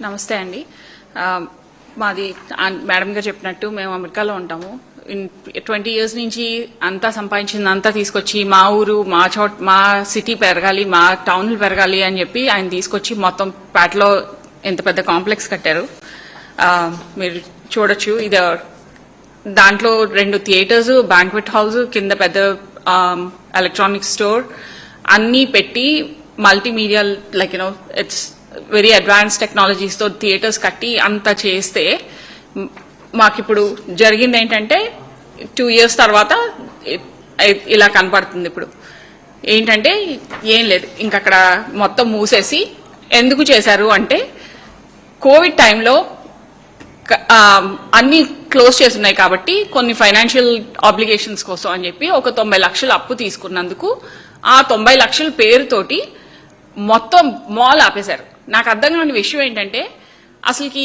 నమస్తే అండి. మాది మేడం గారు చెప్పినట్టు మేము అమెరికాలో ఉంటాము. 20 years నుంచి అంతా సంపాదించింది అంతా తీసుకొచ్చి మా ఊరు మా సిటీ పెరగాలి, మా టౌన్లు పెరగాలి అని చెప్పి ఆయన తీసుకొచ్చి మొత్తం పేటలో ఎంత పెద్ద కాంప్లెక్స్ కట్టారు. మీరు చూడొచ్చు. ఇది దాంట్లో 2 థియేటర్స్, బ్యాంక్వెట్ హాల్స్, కింద పెద్ద ఎలక్ట్రానిక్ స్టోర్ అన్నీ పెట్టి multimedia like it's very advance technologies తో థియేటర్స్ కట్టి అంతా చేస్తే మాకిప్పుడు జరిగింది ఏంటంటే 2 years తర్వాత ఇలా కనపడుతుంది. ఇప్పుడు ఏంటంటే ఏం లేదు, ఇంకక్కడ మొత్తం మూసేసి ఎందుకు చేశారు అంటే కోవిడ్ టైంలో అన్ని క్లోజ్ చేస్తున్నాయి కాబట్టి కొన్ని ఫైనాన్షియల్ ఆబ్లిగేషన్స్ కోసం అని చెప్పి ఒక 90 లక్షలు అప్పు తీసుకున్నందుకు ఆ 90 లక్షల పేరుతోటి మొత్తం మాల్ ఆపేశారు. నాకు అర్థం కాని విషయం ఏంటంటే అసలుకి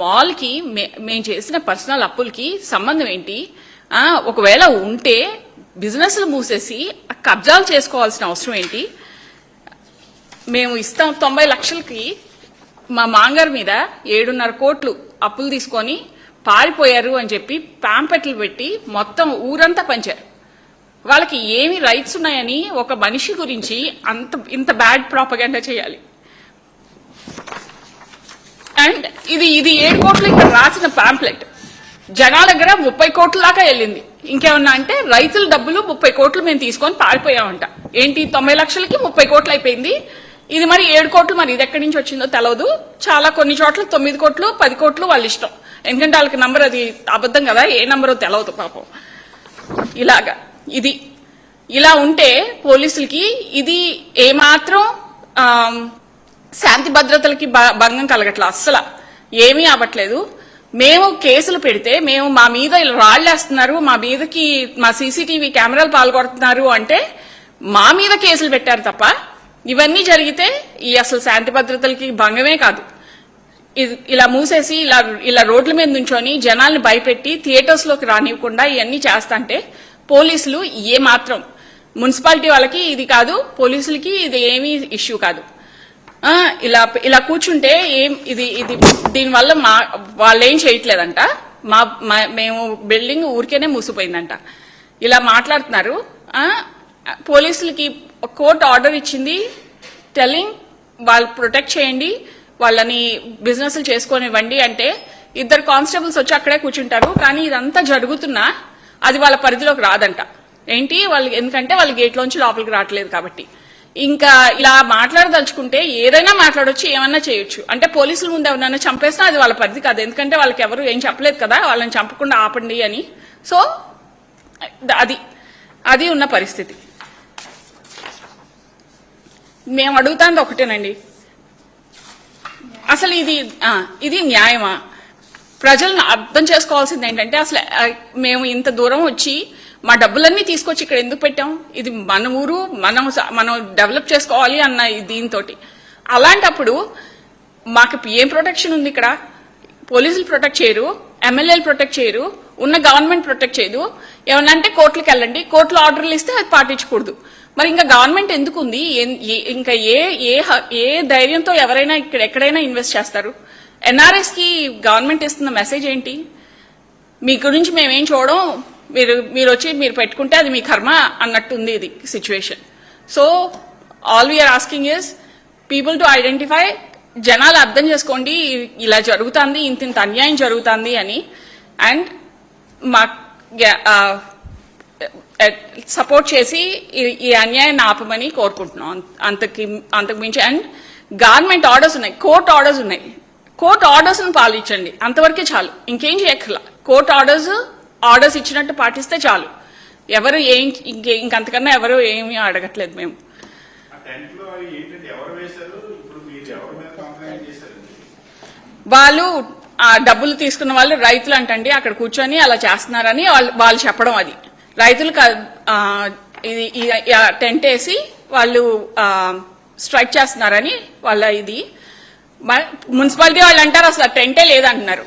మాల్కి మేము చేసిన పర్సనల్ అప్పులకి సంబంధం ఏంటి? ఒకవేళ ఉంటే బిజినెస్లు మూసేసి కబ్జాలు చేసుకోవాల్సిన అవసరం ఏంటి? మేము ఇస్తాం 90 లక్షలకి మా మాంగారు మీద 7.5 కోట్లు అప్పులు తీసుకొని పారిపోయారు అని చెప్పి ప్యాంపెట్లు పెట్టి మొత్తం ఊరంతా పంచారు. వాళ్ళకి ఏమి రైట్స్ ఉన్నాయని ఒక మనిషి గురించి ఇంత బ్యాడ్ ప్రాపగండా చేయాలి? అండ్ ఇది 7 కోట్లు ఇక్కడ రాసిన ప్యాంప్లెట్ జనాల దగ్గర 30 కోట్ల దాకా వెళ్ళింది. ఇంకేమన్నా అంటే రైతుల డబ్బులు 30 కోట్లు మేము తీసుకొని పారిపోయామంట. ఏంటి 90 లక్షలకి 30 కోట్లు అయిపోయింది. ఇది మరి 7 కోట్లు, మరి ఇది ఎక్కడి నుంచి వచ్చిందో తెలియదు. చాలా కొన్ని చోట్ల 9 కోట్లు 10 కోట్లు వాళ్ళ ఇష్టం, ఎందుకంటే వాళ్ళకి నంబర్ అది అబద్ధం కదా, ఏ నంబరో తెలియదు పాపం. ఇలాగా ఇది ఇలా ఉంటే పోలీసులకి ఇది ఏమాత్రం శాంతి భద్రతలకి భంగం కలగట్లా, అస్సలు ఏమీ అవ్వట్లేదు. మేము కేసులు పెడితే మా మీద రాళ్లేస్తున్నారు, మా మీదకి మా సీసీటీవీ కెమెరాలు పాల్గొడుతున్నారు అంటే మా మీద కేసులు పెట్టారు తప్ప ఇవన్నీ జరిగితే ఈ అసలు శాంతి భద్రతలకి భంగమే కాదు. ఇలా మూసేసి ఇలా రోడ్ల మీద నుంచొని జనాల్ని భయపెట్టి థియేటర్స్ లోకి రానివ్వకుండా ఇవన్నీ చేస్తాంటే పోలీసులు ఏమాత్రం, మున్సిపాలిటీ వాళ్ళకి ఇది కాదు, పోలీసులకి ఇది ఏమీ ఇష్యూ కాదు. ఇలా కూర్చుంటే దీనివల్ల వాళ్ళు ఏం చేయట్లేదంట. మేము బిల్డింగ్ ఊరికేనే మూసిపోయిందంట. ఇలా మాట్లాడుతున్నారు. పోలీసులకి కోర్టు ఆర్డర్ ఇచ్చింది, టెల్లింగ్ వాళ్ళు ప్రొటెక్ట్ చేయండి, వాళ్ళని బిజినెస్లు చేసుకొనివ్వండి అంటే 2 కానిస్టేబుల్స్ వచ్చి అక్కడే కూర్చుంటారు. కానీ ఇదంతా జరుగుతున్నా అది వాళ్ళ పరిధిలోకి రాదంట. ఏంటి వాళ్ళు, ఎందుకంటే వాళ్ళు గేట్లోంచి లోపలికి రావట్లేదు కాబట్టి. ఇంకా ఇలా మాట్లాడదలుచుకుంటే ఏదైనా మాట్లాడొచ్చు, ఏమన్నా చేయొచ్చు. అంటే పోలీసుల ముందు ఎవరైనా చంపేసినా అది వాళ్ళ పరిధి కాదు, ఎందుకంటే వాళ్ళకి ఎవరు ఏం చెప్పలేదు కదా, వాళ్ళని చంపకుండా ఆపండి అని. సో అది ఉన్న పరిస్థితి. మేము అడుగుతాంది ఒకటేనండి, అసలు ఇది న్యాయమా? ప్రజలను అర్థం చేసుకోవాల్సింది ఏంటంటే అసలు మేము ఇంత దూరం వచ్చి మా డబ్బులన్నీ తీసుకొచ్చి ఇక్కడ ఎందుకు పెట్టాం? ఇది మన ఊరు, మనం డెవలప్ చేసుకోవాలి అన్న దీంతో. అలాంటప్పుడు మాకు ఏం ప్రొటెక్షన్ ఉంది ఇక్కడ? పోలీసులు ప్రొటెక్ట్ చేయరు, ఎమ్మెల్యేలు ప్రొటెక్ట్ చేయరు, ఉన్న గవర్నమెంట్ ప్రొటెక్ట్ చేయదు. ఏమన్నా అంటే కోర్టులకు వెళ్ళండి, కోర్టులో ఆర్డర్లు ఇస్తే అది పాటించకూడదు. మరి ఇంకా గవర్నమెంట్ ఎందుకు ఉంది? ఇంకా ఏ ధైర్యంతో ఎవరైనా ఇక్కడ ఎక్కడైనా ఇన్వెస్ట్ చేస్తారు? ఎన్ఆర్ఎస్ కి గవర్నమెంట్ ఇస్తున్న మెసేజ్ ఏంటి? మీ గురించి మేమేం చూడడం, మీరు వచ్చి మీరు పెట్టుకుంటే అది మీ కర్మ అన్నట్టుంది ఇది situation. So all we are asking is people to identify, జనాలు అర్థం చేసుకోండి ఇలా జరుగుతుంది, ఇంత అన్యాయం జరుగుతుంది అని. అండ్ మా సపోర్ట్ చేసి ఈ అన్యాయాన్ని ఆపమని కోరుకుంటున్నాం. అంతకు మించి. అండ్ గవర్నమెంట్ ఆర్డర్స్ ఉన్నాయి, కోర్టు ఆర్డర్స్ ఉన్నాయి, కోర్టు ఆర్డర్స్ ను పాలించండి, అంతవరకే చాలు, ఇంకేం చేయక్కర్లా. కోర్టు ఆర్డర్స్ ఇచ్చినట్టు పాటిస్తే చాలు. ఎవరు ఇంకంతకన్నా ఎవరు ఏమీ అడగట్లేదు. మేము వాళ్ళు డబ్బులు తీసుకున్న వాళ్ళు రైతులు అంటండి, అక్కడ కూర్చొని అలా చేస్తున్నారని వాళ్ళు చెప్పడం. అది రైతులు టెంట్ వేసి వాళ్ళు స్ట్రైక్ చేస్తున్నారని వాళ్ళ ఇది. మున్సిపాలిటీ వాళ్ళు అంటారు అసలు టెంటే లేదంటున్నారు.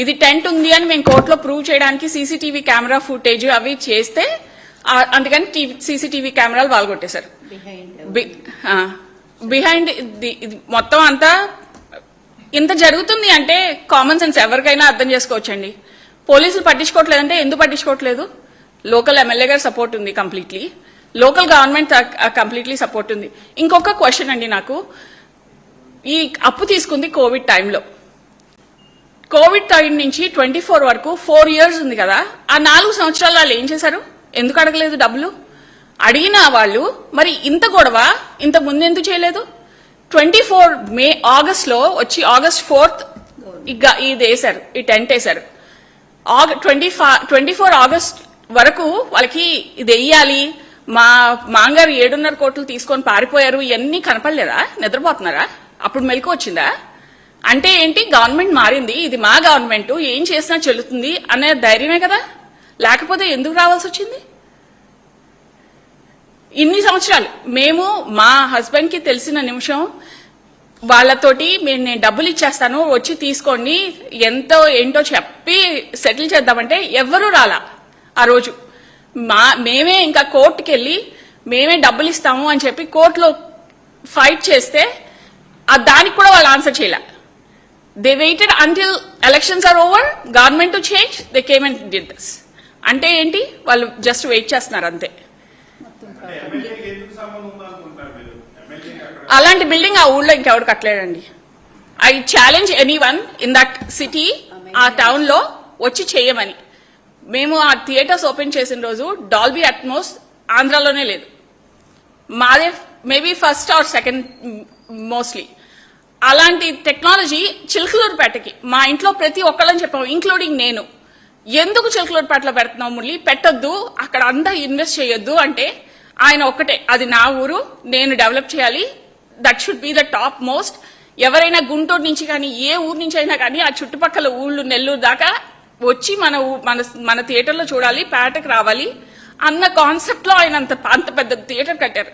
ఇది టెంట్ ఉంది అని మేము కోర్టులో ప్రూవ్ చేయడానికి సీసీటీవీ కెమెరా ఫుటేజ్ అవి చేస్తే అందుకని సీసీటీవీ కెమెరాలు పాల్గొట్టేశారు. బిహైండ్ మొత్తం అంతా ఇంత జరుగుతుంది అంటే కామన్ సెన్స్ ఎవరికైనా అర్థం చేసుకోవచ్చండి. పోలీసులు పట్టించుకోవట్లేదంటే ఎందుకు పట్టించుకోవట్లేదు? లోకల్ ఎమ్మెల్యే గారి సపోర్ట్ ఉంది completely, local government completely support ఉంది. ఇంకొక క్వశ్చన్ అండి, నాకు ఈ అప్పు తీసుకుంది కోవిడ్ టైంలో, కోవిడ్ టైం నుంచి 24 వరకు 4 years ఉంది కదా, ఆ 4 సంవత్సరాలు వాళ్ళు ఏం చేశారు? ఎందుకు అడగలేదు డబ్బులు? అడిగిన వాళ్ళు మరి ఇంత గొడవ ఇంత ముందు ఎందుకు చేయలేదు? 24 ఆగస్ట్ లో వచ్చి August 4th ఇది వేశారు, ఈ టెంట్ వేశారు. 24 ఆగస్ట్ వరకు వాళ్ళకి ఇది వెయ్యాలి, మా మాంగారు 7.5 కోట్లు తీసుకొని పారిపోయారు, ఇవన్నీ కనపడలేదా? నిద్రపోతున్నారా? అప్పుడు మెలకు వచ్చిందా? అంటే ఏంటి? గవర్నమెంట్ మారింది, ఇది మా గవర్నమెంట్, ఏం చేసినా చెల్లుతుంది అనే ధైర్యమే కదా. లేకపోతే ఎందుకు రావాల్సి వచ్చింది? ఇన్ని సంవత్సరాలు మేము మా హస్బెండ్ కి తెలిసిన నిమిషం వాళ్ళతోటి నేను డబ్బులు ఇచ్చేస్తాను వచ్చి తీసుకోండి ఎంతో ఏంటో చెప్పి సెటిల్ చేద్దామంటే ఎవరూ రాలా. ఆ రోజు మేమే ఇంకా కోర్టుకి వెళ్ళి మేమే డబ్బులు ఇస్తాము అని చెప్పి కోర్టులో ఫైట్ చేస్తే దానికి కూడా వాళ్ళు ఆన్సర్ చేయలే. They waited until elections are over, government to change, they came and did this. అంటే ఏంటి? వాళ్ళు జస్ట్ వెయిట్ చేస్తున్నారు అంతే. అలాంటి బిల్డింగ్ ఆ ఊళ్ళో ఇంకెవరు కట్టలేడండి. I challenge anyone in that city, ఆ టౌన్ లో వచ్చి చేయమని. మేము ఆ థియేటర్స్ ఓపెన్ చేసిన రోజు డాల్బీ అట్మోస్ ఆంధ్రాలోనే లేదు, మాదే maybe first or second mostly. అలాంటి టెక్నాలజీ చిలకలూరుపేటకి మా ఇంట్లో ప్రతి ఒక్కళ్ళని చెప్పాము, ఇంక్లూడింగ్ నేను. ఎందుకు చిలకలూరుపేటలో పెడుతున్నావు మురళి? పెట్టొద్దు, అక్కడ అంతా ఇన్వెస్ట్ చేయొద్దు అంటే ఆయన ఒక్కటే, అది నా ఊరు, నేను డెవలప్ చేయాలి, that should be the top most. ఎవరైనా గుంటూరు నుంచి కానీ ఏ ఊరు నుంచి అయినా కానీ ఆ చుట్టుపక్కల ఊళ్ళు నెల్లూరు దాకా వచ్చి మన థియేటర్లో చూడాలి, పేటకు రావాలి అన్న కాన్సెప్ట్ లో ఆయన అంత పెద్ద థియేటర్ కట్టారు.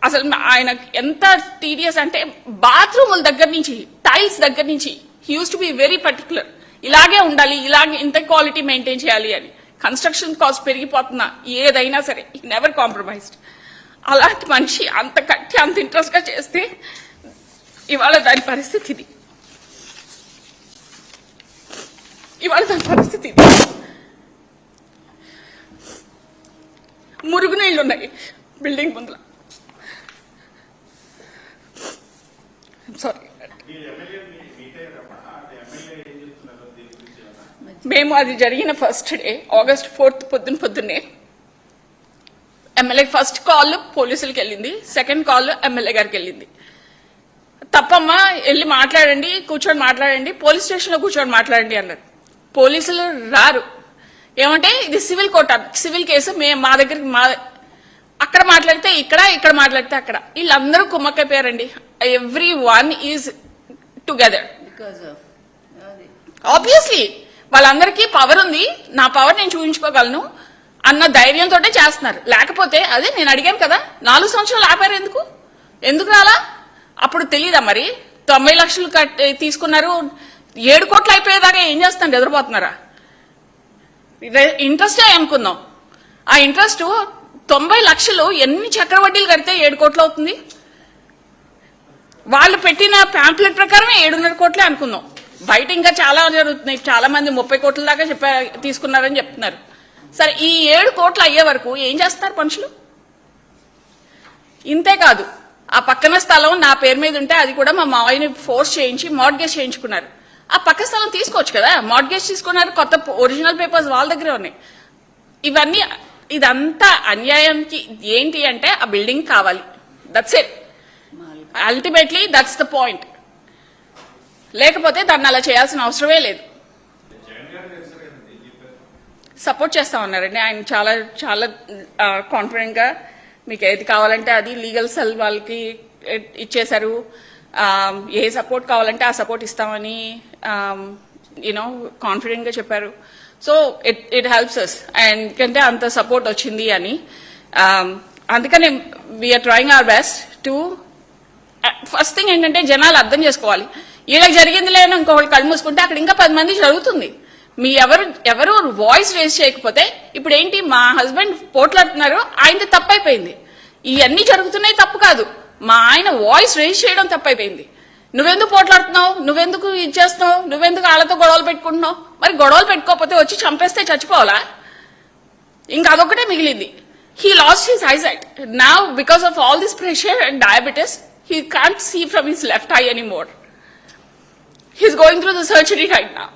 అసలు ఆయన ఎంత టీడియస్ అంటే బాత్రూముల దగ్గర నుంచి టైల్స్ దగ్గర నుంచి he use to be very particular, ఇలాగే ఉండాలి, ఇలాగే ఇంత క్వాలిటీ మెయింటైన్ చేయాలి అని. కన్స్ట్రక్షన్ కాస్ట్ పెరిగిపోతున్నా ఏదైనా సరే ఈ నెవర్ కాంప్రమైజ్డ్. అలాంటి మనిషి అంత కట్టి అంత ఇంట్రెస్ట్ గా చేస్తే ఇవాళ దాని పరిస్థితి ఇది. మురుగునీళ్లు ఉన్నాయి బిల్డింగ్ ముందుల. సారీ, మేము అది జరిగిన ఫస్ట్ డే August 4th పొద్దున్నే ఎమ్మెల్యే ఫస్ట్ కాల్ పోలీసులకి వెళ్ళింది, సెకండ్ కాల్ ఎమ్మెల్యే గారికి వెళ్ళింది. తప్పమ్మా వెళ్ళి మాట్లాడండి, కూర్చొని మాట్లాడండి, పోలీస్ స్టేషన్ లో కూర్చొని మాట్లాడండి అన్నారు. పోలీసులు రారు. ఏమంటే ఇది సివిల్ కోర్ట్, సివిల్ కేసు, మా దగ్గరికి అక్కడ మాట్లాడితే ఇక్కడ మాట్లాడితే అక్కడ, వీళ్ళందరూ కుమ్మక్కైపోయారండి. Everyone is together. Obviously వాళ్ళందరికీ పవర్ ఉంది, నా పవర్ నేను చూపించుకోగలను అన్న ధైర్యంతో చేస్తున్నారు. లేకపోతే అదే నేను అడిగాను కదా, 4 సంవత్సరాలు ఆపారు, ఎందుకు రాలా? అప్పుడు తెలీదా మరి? 90 లక్షలు తీసుకున్నారు, 7 కోట్లు అయిపోయేదాకా ఏం చేస్తాను? ఎదురుపోతున్నారా? ఇంట్రెస్టే అనుకుందాం. ఆ ఇంట్రెస్ట్ 90 లక్షలు ఎన్ని చక్రవడ్డీలు కడితే 7 కోట్లు అవుతుంది? వాళ్ళు పెట్టిన ప్యాంప్లెట్ ప్రకారమే 7.5 కోట్లే అనుకుందాం. బయట ఇంకా చాలా జరుగుతున్నాయి, చాలా మంది 30 కోట్ల దాకా తీసుకున్నారని చెప్తున్నారు. సరే, ఈ 7 కోట్లు అయ్యే వరకు ఏం చేస్తారు మనుషులు? ఇంతే కాదు, ఆ పక్కన స్థలం నా పేరు మీద ఉంటే అది కూడా మా మావయ్యని ఫోర్స్ చేయించి మార్ట్గేజ్ చేయించుకున్నారు. ఆ పక్క స్థలం తీసుకోవచ్చు కదా, మార్ట్గేజ్ తీసుకున్నారు, కొత్త ఒరిజినల్ పేపర్స్ వాళ్ళ దగ్గరే ఉన్నాయి. ఇదంతా అన్యాయానికి ఏంటి అంటే ఆ బిల్డింగ్ కావాలి, that's it. Ultimately that's the point. లేకపోతే దాన్ని అలా చేయాల్సిన అవసరమే లేదు. సపోర్ట్ చేస్తామన్నారండి ఆయన, చాలా చాలా కాన్ఫిడెంట్ గా మీకు ఏది కావాలంటే అది లీగల్ సెల్ వాళ్ళకి ఇచ్చేశారు. ఏ సపోర్ట్ కావాలంటే ఆ సపోర్ట్ ఇస్తామని కాన్ఫిడెంట్ గా చెప్పారు. So it helps us, and ఎందుకంటే అంత సపోర్ట్ వచ్చింది అని. అందుకని we are trying our best to. First thing ఏంటంటే జనాలు అర్థం చేసుకోవాలి, వీళ్ళకి జరిగింది లేని ఇంకొకటి కళ్ళు మూసుకుంటే అక్కడ ఇంకా 10 మంది జరుగుతుంది. మీ ఎవరు వాయిస్ రేజ్ చేయకపోతే ఇప్పుడు ఏంటి? మా హస్బెండ్ పోట్లాడుతున్నారు, ఆయనది తప్పైపోయింది. ఇవన్నీ జరుగుతున్నాయి, తప్పు కాదు, మా ఆయన వాయిస్ రేజ్ చేయడం తప్పైపోయింది. నువ్వెందుకు పోట్లాడుతున్నావు, నువ్వెందుకు ఇది చేస్తున్నావు, నువ్వెందుకు వాళ్ళతో గొడవలు పెట్టుకుంటున్నావు? మరి గొడవలు పెట్టుకోకపోతే వచ్చి చంపేస్తే చచ్చిపోవాలా? ఇంకా అదొకటే మిగిలింది. He lost his eyesight. Now, because of all this pressure and diabetes, he can't see from his left eye anymore. He's going through the surgery right now.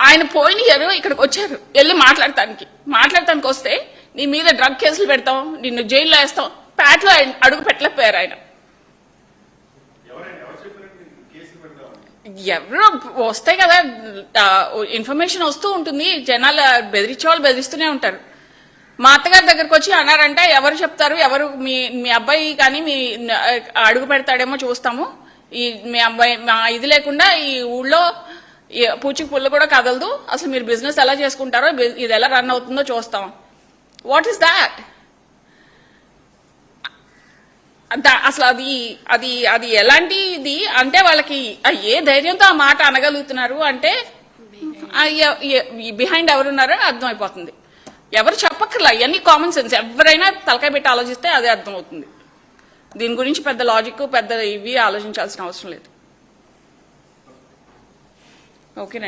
ఆయన పోయిన ఇయర్ ఇక్కడికి వచ్చారు వెళ్ళి మాట్లాడటానికి వస్తే నీ మీద డ్రగ్ కేసులు పెడతాం, నిన్ను జైల్లో వేస్తాం, ప్యాట్లో అడుగు పెట్టలేకపోయారు ఆయన. ఎవరో వస్తాయి కదా, ఇన్ఫర్మేషన్ వస్తూ ఉంటుంది, జనాలు బెదిరించే వాళ్ళు బెదిరిస్తూనే ఉంటారు. మా అత్తగారి దగ్గరకు వచ్చి అన్నారంటే ఎవరు చెప్తారు, ఎవరు మీ అబ్బాయి కానీ మీ అడుగు పెడతాడేమో చూస్తాము, ఈ మీ అబ్బాయి మా ఇది లేకుండా ఈ ఊళ్ళో పూచికి పుల్ల కూడా కదలదు, అసలు మీరు బిజినెస్ ఎలా చేసుకుంటారో, ఇది ఎలా రన్ అవుతుందో చూస్తాం. What is that? అసలు అది ఎలాంటిది అంటే వాళ్ళకి ఏ ధైర్యంతో ఆ మాట అనగలుగుతున్నారు అంటే బిహైండ్ ఎవరున్నారో అర్థమైపోతుంది. ఎవరు చెప్పక్కర్లా, ఇవన్నీ కామన్ సెన్స్, ఎవరైనా తలకాయ పెట్టి ఆలోచిస్తే అదే అర్థమవుతుంది. దీని గురించి పెద్ద లాజిక్ పెద్ద ఇవి ఆలోచించాల్సిన అవసరం లేదు. ఓకేనండి.